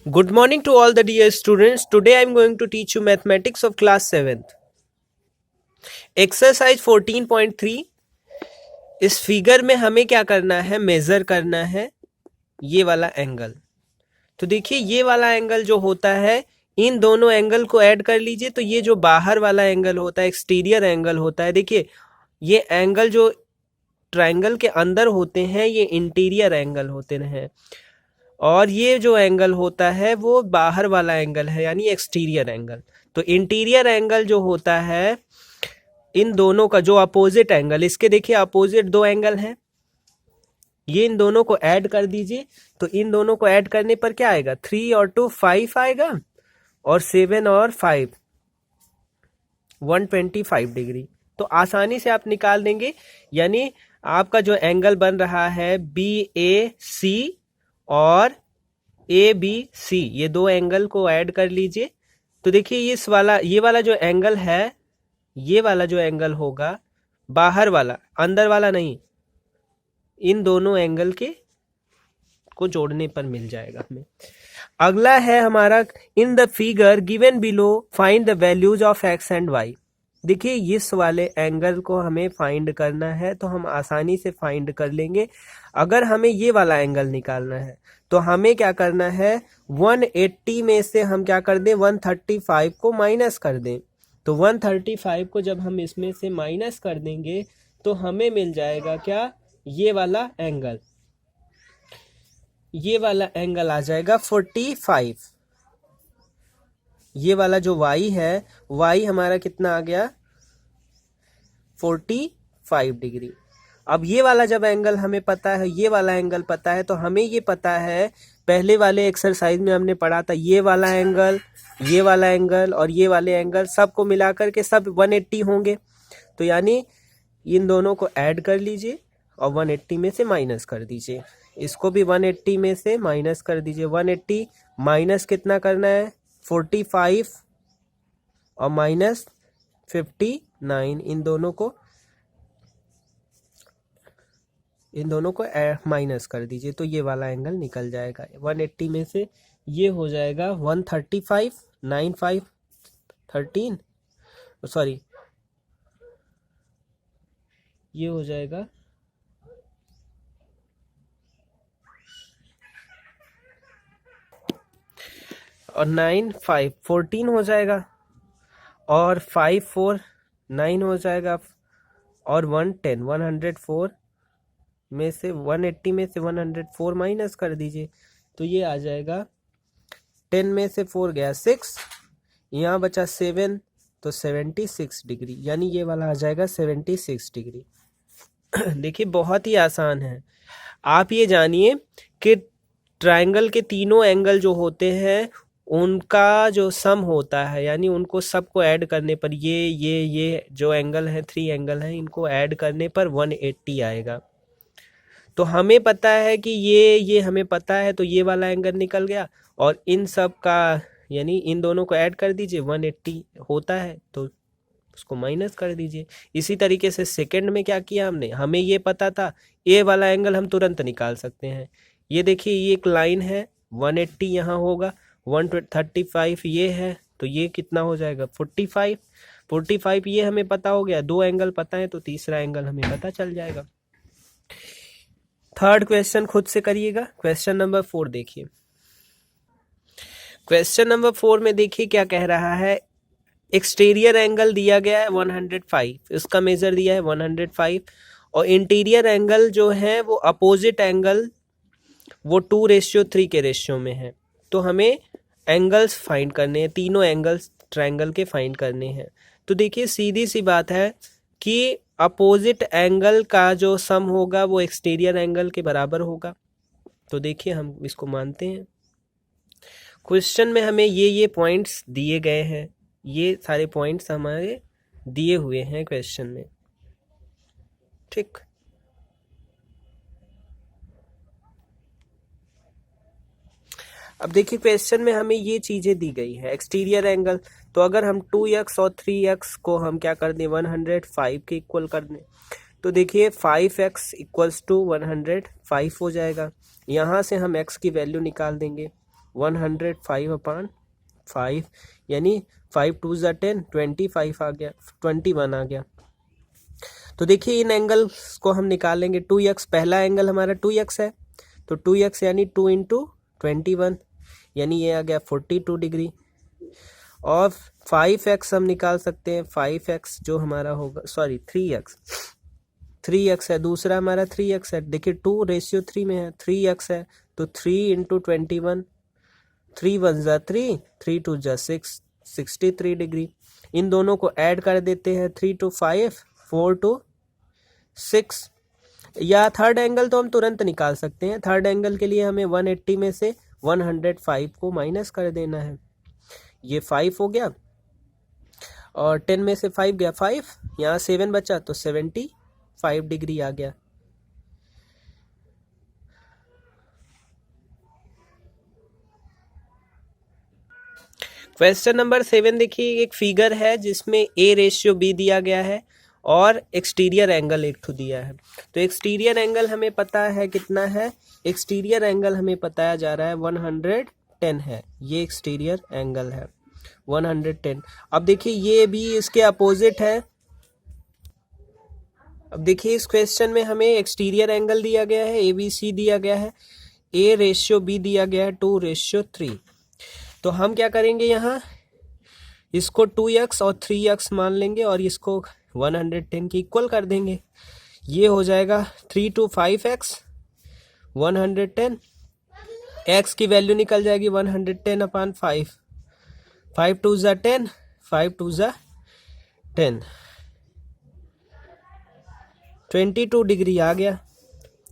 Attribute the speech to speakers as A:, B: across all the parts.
A: Good morning to all the dear students. Today I am going to teach you mathematics of class 7th. Exercise 14.3. इस figure में हमें क्या करना है, major करना है ये वाला एंगल। तो देखिए ये वाला एंगल जो होता है, इन दोनों एंगल को ऐड कर लीजिए तो ये जो बाहर वाला एंगल होता है, एक्सटीरियर एंगल होता है। देखिए ये एंगल जो ट्रायंगल के अंदर होते हैं ये इंटीरियर एंगल होते हैं, और ये जो एंगल होता है वो बाहर वाला एंगल है यानी एक्सटीरियर एंगल। तो इंटीरियर एंगल जो होता है, इन दोनों का जो अपोजिट एंगल, इसके देखिए अपोजिट दो एंगल हैं, ये इन दोनों को ऐड कर दीजिए। तो इन दोनों को ऐड करने पर क्या आएगा, 3 और 2 5 आएगा, और 7 और 5 125 डिग्री। तो आसानी से आप निकाल देंगे, यानी आपका जो एंगल बन रहा है BAC और ABC, ये दो एंगल को ऐड कर लीजिए। तो देखिए ये वाला जो एंगल है, ये वाला जो एंगल होगा बाहर वाला, अंदर वाला नहीं, इन दोनों एंगल के को जोड़ने पर मिल जाएगा हमें। अगला है हमारा, in the figure given below find the values of x and y। देखिए इस वाले एंगल को हमें फाइंड करना है, तो हम आसानी से फाइंड कर लेंगे। अगर हमें ये वाला एंगल निकालना है तो हमें क्या करना है, 180 में से हम क्या कर दें, 135 को माइनस कर दें। तो 135 को जब हम इसमें से माइनस कर देंगे तो हमें मिल जाएगा क्या, ये वाला एंगल, ये वाला एंगल आ जाएगा 45। ये वाला जो y है, y हमारा कितना आ गया, 45 डिग्री। अब ये वाला जब एंगल हमें पता है, ये वाला एंगल पता है, तो हमें ये पता है, पहले वाले एक्सरसाइज में हमने पढ़ा था, ये वाला एंगल, ये वाला एंगल और ये वाले एंगल सबको मिलाकर के सब 180 होंगे। तो यानी इन दोनों को ऐड कर लीजिए और 180 में से माइनस कर दीजिए। इसको भी 180 में से माइनस कर दीजिए। 180 माइनस कितना करना है, 45 और माइनस 59, इन दोनों को माइनस कर दीजिए तो ये वाला एंगल निकल जाएगा। 180 में से ये हो जाएगा 135, 9 5 13, सॉरी ये हो जाएगा और 9 5 14 हो जाएगा, और 5 4 9 हो जाएगा, और 1 10 104 में से 180 में से 104 माइनस कर दीजिए तो ये आ जाएगा, 10 में से 4 गया 6, यहाँ बचा 7, तो 76 डिग्री, यानी ये वाला आ जाएगा 76 डिग्री। देखिए बहुत ही आसान है। आप ये जानिए कि ट्रायंगल के तीनों एंगल जो होते हैं उनका जो सम होता है, यानी उनको सबको ऐड करने पर ये जो एंगल है, 3 एंगल हैं, इनको ऐड करने पर 180 आएगा। तो हमें पता है कि ये हमें पता है, तो ये वाला एंगल निकल गया, और इन सब का यानी इन दोनों को ऐड कर दीजिए, 180 होता है तो उसको माइनस कर दीजिए। इसी तरीके से सेकंड में क्या किया हमने, हमें ये पता था, ये वाला एंगल हम तुरंत निकाल सकते हैं। ये देखिए ये एक लाइन है, 180 यहाँ होगा, 135 ये है, तो ये कितना हो जाएगा 45 ये हमें पता हो गया। दो एंगल पता है तो तीसरा एंगल हमें पता चल जाएगा। थर्ड क्वेश्चन खुद से करिएगा। क्वेश्चन नंबर 4 देखिए। क्वेश्चन नंबर 4 में देखिए क्या कह रहा है, एक्सटीरियर एंगल दिया गया है 105, इसका मेजर दिया है 105, और इंटीरियर एंगल जो है वो अपोजिट एंगल वो 2:3 के रेशियो में है। तो हमें एंगल्स फाइंड करने हैं, तीनों एंगल्स ट्रायंगल के फाइंड करने हैं। तो देखिए सीधी सी बात है कि अपोजिट एंगल का जो सम होगा वो एक्सटीरियर एंगल के बराबर होगा। तो देखिए हम इसको मानते हैं। क्वेश्चन में हमें ये पॉइंट्स दिए गए हैं, ये सारे पॉइंट्स हमारे दिए हुए हैं क्वेश्चन में, ठीक। अब देखिए क्वेश्चन में हमें ये चीज़ें दी गई है, एक्सटीरियर एंगल, तो अगर हम 2x और 3x को हम क्या कर दें, 105 के इक्वल कर दें, तो देखिए 5x इक्वल्स टू 105 हो जाएगा। यहाँ से हम x की वैल्यू निकाल देंगे, 105/5 यानी 5 2 ज़ा 10, 25 आ गया, 21 आ गया। तो देखिए इन एंगल्स को हम निकालेंगे। 2x पहला एंगल हमारा 2x है, तो 2x यानी 2 इंटू 21 यानी ये आ गया 42 डिग्री। और 5x हम निकाल सकते हैं, 5x जो हमारा होगा, सॉरी 3x है, दूसरा हमारा 3x है। देखिए 2:3 में है, 3x है तो 3 इंटू 21, 3 1 ज़ा 3, 3 2 ज़ा 6, 63 डिग्री। इन दोनों को ऐड कर देते हैं, 3 2 5, 4 2 6। या थर्ड एंगल तो हम तुरंत निकाल सकते हैं। थर्ड एंगल के लिए हमें 180 में से 105 को माइनस कर देना है। ये 5 हो गया और 10 में से 5 गया 5, यहाँ 7 बचा तो 75 डिग्री आ गया। क्वेश्चन नंबर 7 देखिए, एक फिगर है जिसमें A/B दिया गया है और एक्सटीरियर एंगल एक ठो दिया है। तो एक्सटीरियर एंगल हमें पता है कितना है, एक्सटीरियर एंगल हमें बताया जा रहा है 110 है। ये एक्सटीरियर एंगल है 110। अब देखिए ये भी इसके अपोजिट है। अब देखिए इस क्वेश्चन में हमें एक्सटीरियर एंगल दिया गया है, ABC दिया गया है, A/B दिया गया है 2:3। तो हम क्या करेंगे, यहाँ इसको 2x और 3x मान लेंगे और इसको 110 के इक्वल कर देंगे। ये हो जाएगा 3 2 5x 110, x की वैल्यू निकल जाएगी 110/5, 5 2 ज़ा 10, 5 2 ज़ा 10, 22 डिग्री आ गया।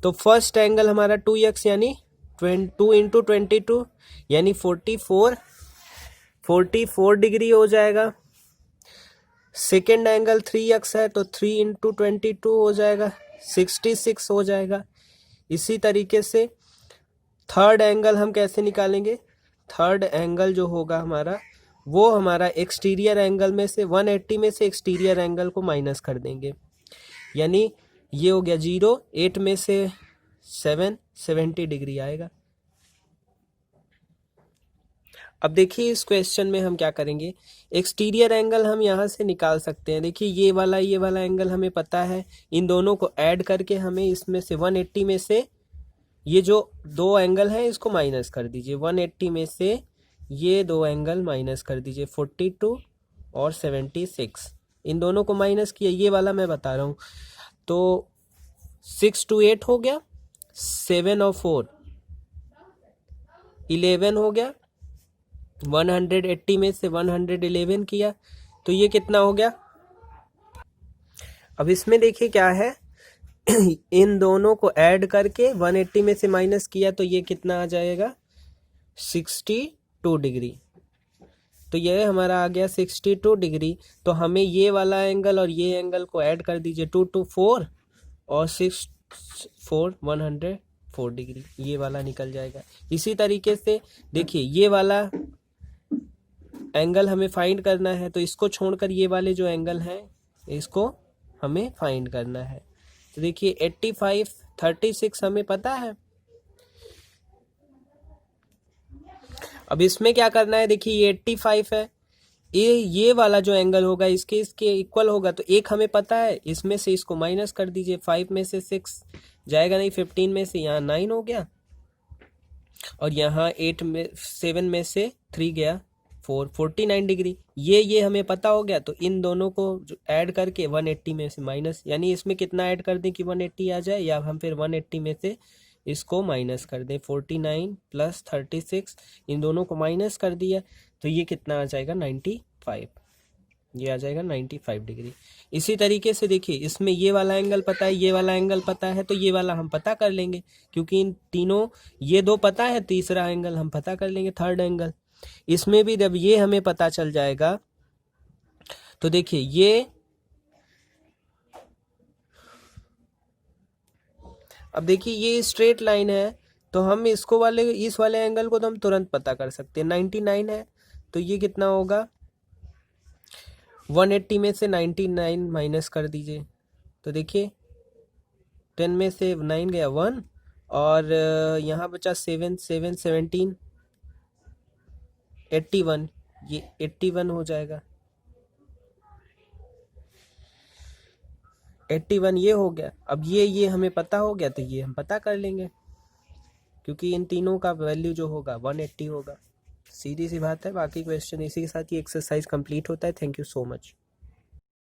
A: तो फर्स्ट एंगल हमारा 2x यानी 2 इंटू 22 यानी 44 डिग्री हो जाएगा। सेकेंड एंगल 3x है तो 3 इंटू 22 हो जाएगा, 66 हो जाएगा। इसी तरीके से थर्ड एंगल हम कैसे निकालेंगे, थर्ड एंगल जो होगा हमारा वो हमारा एक्सटीरियर एंगल में से 180 में से एक्सटीरियर एंगल को माइनस कर देंगे, यानी ये हो गया 0, 8 में से 7, 70 डिग्री आएगा। अब देखिए इस क्वेश्चन में हम क्या करेंगे, एक्सटीरियर एंगल हम यहाँ से निकाल सकते हैं। देखिए ये वाला एंगल हमें पता है, इन दोनों को ऐड करके हमें इसमें से 180 में से ये जो दो एंगल हैं इसको माइनस कर दीजिए। 180 में से ये दो एंगल माइनस कर दीजिए, 42 और 76। इन दोनों को माइनस किया, ये वाला मैं बता रहा हूँ। तो 6 2 8 हो गया, 7 और 4 11 हो गया। 180 में से 111 किया तो ये कितना हो गया। अब इसमें देखिए क्या है इन दोनों को ऐड करके 180 में से माइनस किया तो ये कितना आ जाएगा, 62 डिग्री। तो ये हमारा आ गया 62 डिग्री। तो हमें ये वाला एंगल और ये एंगल को ऐड कर दीजिए, 2 2 4 और 6 4 104 डिग्री, ये वाला निकल जाएगा। इसी तरीके से देखिए ये वाला एंगल हमें फाइंड करना है, तो इसको छोड़कर ये वाले जो एंगल हैं इसको हमें फाइंड करना है। तो देखिए 85 36 हमें पता है। अब इसमें क्या करना है, देखिए ये 85 है, ये वाला जो एंगल होगा इसके इक्वल होगा, तो एक हमें पता है, इसमें से इसको माइनस कर दीजिए। 5 में से 6 जाएगा नहीं, 15 में से यहाँ 9 हो गया और यहाँ 7 में से 3 गया 4, 49 डिग्री। ये हमें पता हो गया। तो इन दोनों को ऐड करके 180 में से माइनस, यानी इसमें कितना ऐड कर दें कि 180 आ जाए, या हम फिर 180 में से इसको माइनस कर दें। 49 प्लस 36 इन दोनों को माइनस कर दिया तो ये कितना आ जाएगा 95, ये आ जाएगा 95 डिग्री। इसी तरीके से देखिए इसमें ये वाला एंगल पता है, ये वाला एंगल पता है, तो ये वाला हम पता कर लेंगे क्योंकि इन तीनों, ये दो पता है, तीसरा एंगल हम पता कर लेंगे, थर्ड एंगल। इसमें भी जब ये हमें पता चल जाएगा तो देखिए ये, अब देखिए ये स्ट्रेट लाइन है तो हम इसको इस वाले एंगल को तो हम तुरंत पता कर सकते हैं। 99 है तो ये कितना होगा, 180 में से 99 माइनस कर दीजिए। तो देखिए 10 में से 9 गया 1 और यहाँ बचा 7 7 17, 81, ये 81 हो जाएगा। 81 ये हो गया। अब ये हमें पता हो गया तो ये हम पता कर लेंगे, क्योंकि इन तीनों का वैल्यू जो होगा 180 होगा। सीधी सी बात है। बाकी क्वेश्चन इसी के साथ ही एक्सरसाइज कंप्लीट होता है। Thank you so much.